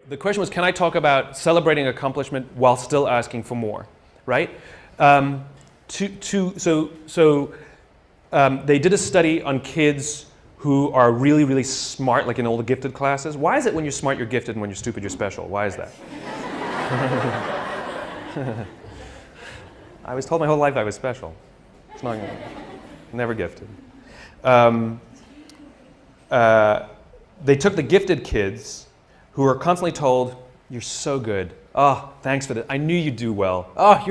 the question was, can I talk about celebrating accomplishment while still asking for more, right? They did a study on kids who are really, really smart, like in all the gifted classes. Why is it when you're smart, you're gifted, and when you're stupid, you're special? Why is that? I was told my whole life I was special. It's not, never gifted. They took the gifted kids who were constantly told, you're so good. Oh, thanks for that. I knew you'd do well. Oh,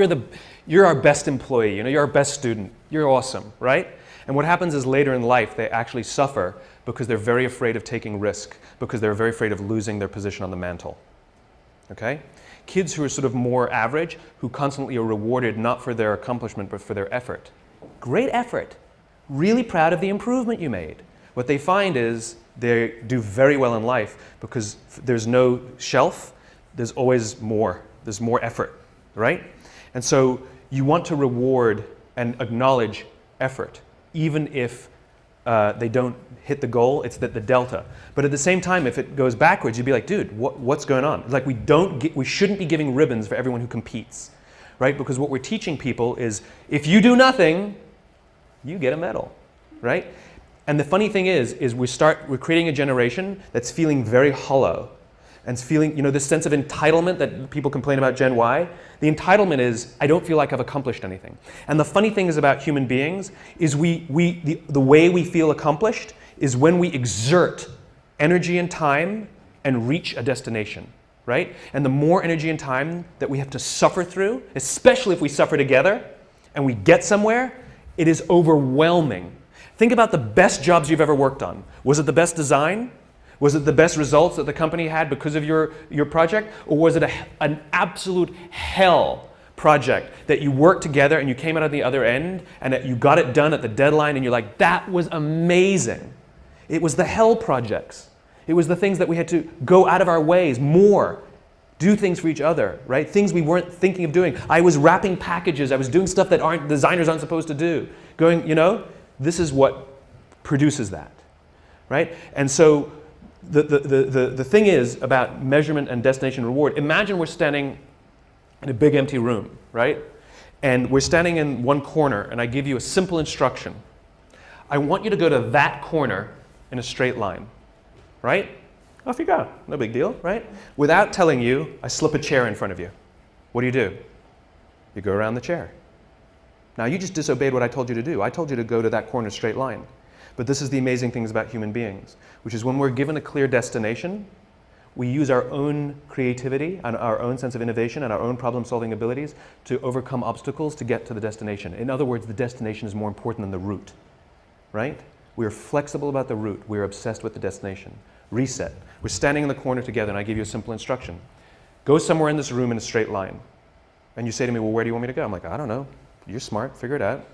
you're our best employee. You know, you're our best student. You're awesome, right? And what happens is later in life, they actually suffer because they're very afraid of taking risk, because they're very afraid of losing their position on the mantle. Okay? Kids who are sort of more average, who constantly are rewarded not for their accomplishment, but for their effort. Great effort. Really proud of the improvement you made. What they find is they do very well in life because there's no shelf, there's always more. There's more effort, right? And so you want to reward and acknowledge effort, even if they don't hit the goal. It's the delta. But at the same time, if it goes backwards, you'd be like, dude, what's going on? Like we shouldn't be giving ribbons for everyone who competes, right? Because what we're teaching people is, if you do nothing, you get a medal, right? And the funny thing is we're creating a generation that's feeling very hollow and feeling, this sense of entitlement that people complain about Gen Y. The entitlement is, I don't feel like I've accomplished anything. And the funny thing is about human beings is the way we feel accomplished is when we exert energy and time and reach a destination, right? And the more energy and time that we have to suffer through, especially if we suffer together and we get somewhere, it is overwhelming. Think about the best jobs you've ever worked on. Was it the best design? Was it the best results that the company had because of your project? Or was it an absolute hell project that you worked together and you came out on the other end and that you got it done at the deadline and you're like, that was amazing. It was the hell projects. It was the things that we had to go out of our ways more, do things for each other, right? Things we weren't thinking of doing. I was wrapping packages. I was doing stuff that designers aren't supposed to do. This is what produces that, right? And so the thing is about measurement and destination reward. Imagine we're standing in a big empty room, right? And we're standing in one corner and I give you a simple instruction. I want you to go to that corner in a straight line, right? Off you go, no big deal, right? Without telling you, I slip a chair in front of you. What do? You go around the chair. Now you just disobeyed what I told you to do. I told you to go to that corner straight line. But this is the amazing things about human beings, which is when we're given a clear destination, we use our own creativity and our own sense of innovation and our own problem-solving abilities to overcome obstacles to get to the destination. In other words, the destination is more important than the route, right? We are flexible about the route. We are obsessed with the destination. Reset. We're standing in the corner together and I give you a simple instruction. Go somewhere in this room in a straight line. And you say to me, well, where do you want me to go? I'm like, I don't know. You're smart. Figure it out.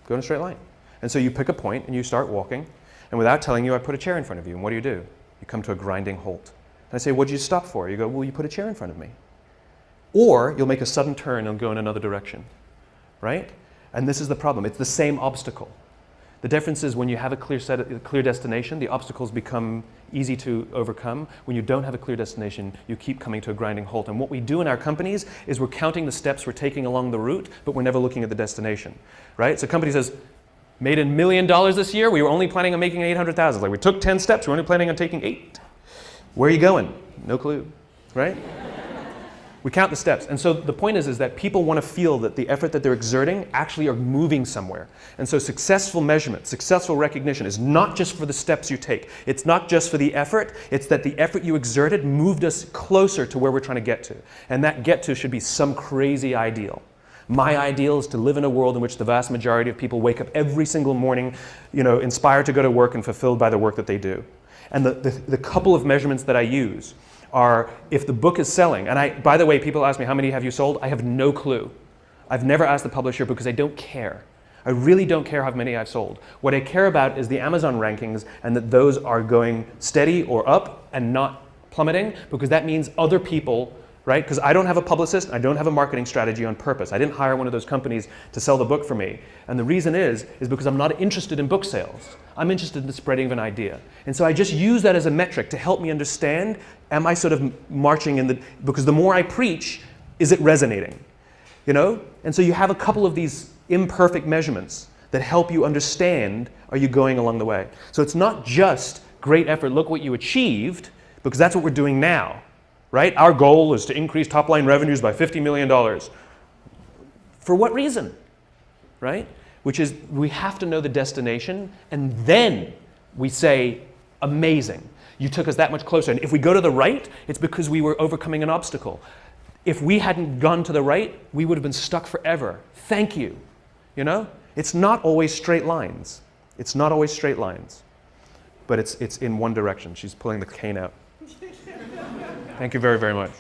Go in a straight line. And so you pick a point and you start walking. And without telling you, I put a chair in front of you. And what do? You come to a grinding halt. And I say, what did you stop for? You go, well, you put a chair in front of me. Or you'll make a sudden turn and go in another direction, right? And this is the problem. It's the same obstacle. The difference is when you have a clear destination, the obstacles become easy to overcome. When you don't have a clear destination, you keep coming to a grinding halt. And what we do in our companies is we're counting the steps we're taking along the route, but we're never looking at the destination, right? So a company says, made $1 million this year, we were only planning on making 800,000. Like we took 10 steps, we're only planning on taking 8. Where are you going? No clue, right? We count the steps. And so the point is that people want to feel that the effort that they're exerting actually are moving somewhere. And so successful measurement, successful recognition is not just for the steps you take. It's not just for the effort. It's that the effort you exerted moved us closer to where we're trying to get to. And that get to should be some crazy ideal. My ideal is to live in a world in which the vast majority of people wake up every single morning, inspired to go to work and fulfilled by the work that they do. And the couple of measurements that I use are if the book is selling, and by the way, people ask me, how many have you sold? I have no clue. I've never asked the publisher because I don't care. I really don't care how many I've sold. What I care about is the Amazon rankings and that those are going steady or up and not plummeting, because that means other people right? Because I don't have a publicist, I don't have a marketing strategy on purpose. I didn't hire one of those companies to sell the book for me. And the reason is because I'm not interested in book sales. I'm interested in the spreading of an idea. And so I just use that as a metric to help me understand, am I sort of marching in the, because the more I preach, is it resonating? You know? And so you have a couple of these imperfect measurements that help you understand, are you going along the way? So it's not just great effort, look what you achieved, because that's what we're doing now. Right? Our goal is to increase top-line revenues by $50 million. For what reason? Right? Which is, we have to know the destination, and then we say, amazing. You took us that much closer. And if we go to the right, it's because we were overcoming an obstacle. If we hadn't gone to the right, we would have been stuck forever. Thank you. You know? It's not always straight lines. It's not always straight lines. But it's in one direction. She's pulling the cane out. Thank you very, very much.